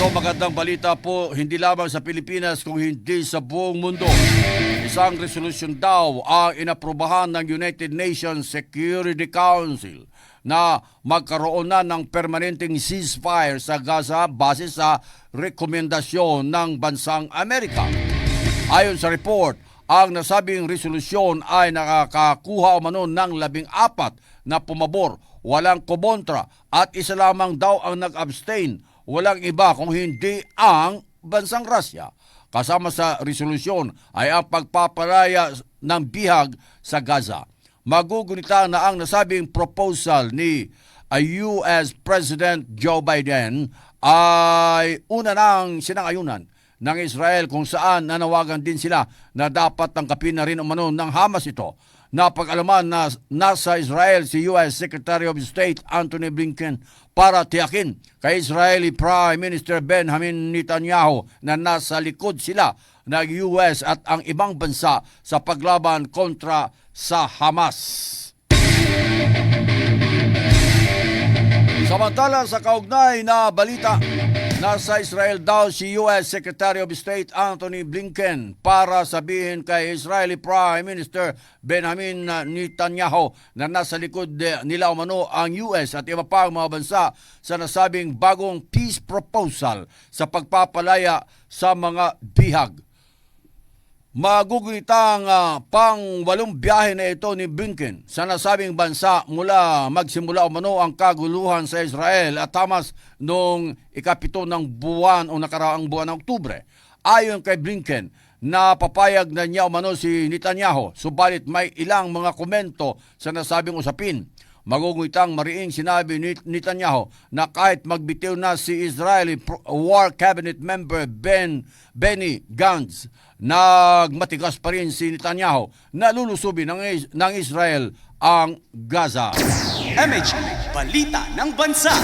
Ito magandang balita po, hindi lamang sa Pilipinas kung hindi sa buong mundo. Isang resolusyon daw ang inaprubahan ng United Nations Security Council na magkaroon na ng permanenteng ceasefire sa Gaza base sa rekomendasyon ng bansang Amerika. Ayon sa report, ang nasabing resolusyon ay nakakakuha umano ng 14 na pumabor, walang kumontra at isa lamang daw ang nag-abstain. Walang iba kung hindi ang bansang Russia. Kasama sa resolusyon ay ang pagpapalaya ng bihag sa Gaza. Magugunita na ang nasabing proposal ni US President Joe Biden ay una nang sinangayunan ng Israel kung saan nanawagan din sila na dapat tangkapin na rin umano ng Hamas ito. Napag-alaman na nasa Israel si US Secretary of State Antony Blinken para tiyakin kay Israeli Prime Minister Benjamin Netanyahu na nasa likod sila ng US at ang ibang bansa sa paglaban kontra sa Hamas. Samantala sa kaugnay na balita, nasa Israel daw si US Secretary of State Antony Blinken para sabihin kay Israeli Prime Minister Benjamin Netanyahu na nasa likod nila umano ang US at iba pang mga bansa sa nasabing bagong peace proposal sa pagpapalaya sa mga bihag. Magugunitang pang-8 biyahe na ito ni Blinken sa nasabing bansa mula magsimula umano ang kaguluhan sa Israel at Hamas noong ika-7 ng buwan o nakaraang buwan ng Oktubre. Ayon kay Blinken, napapayag na niya umano si Netanyahu, subalit may ilang mga komento sa nasabing usapin. Magugunitang mariing sinabi ni Netanyahu na kahit magbitiw na si Israeli War Cabinet member Benny Gantz, nagmatigas pa rin si Netanyahu na lulusubin ng Israel ang Gaza. MH, balita ng bansa.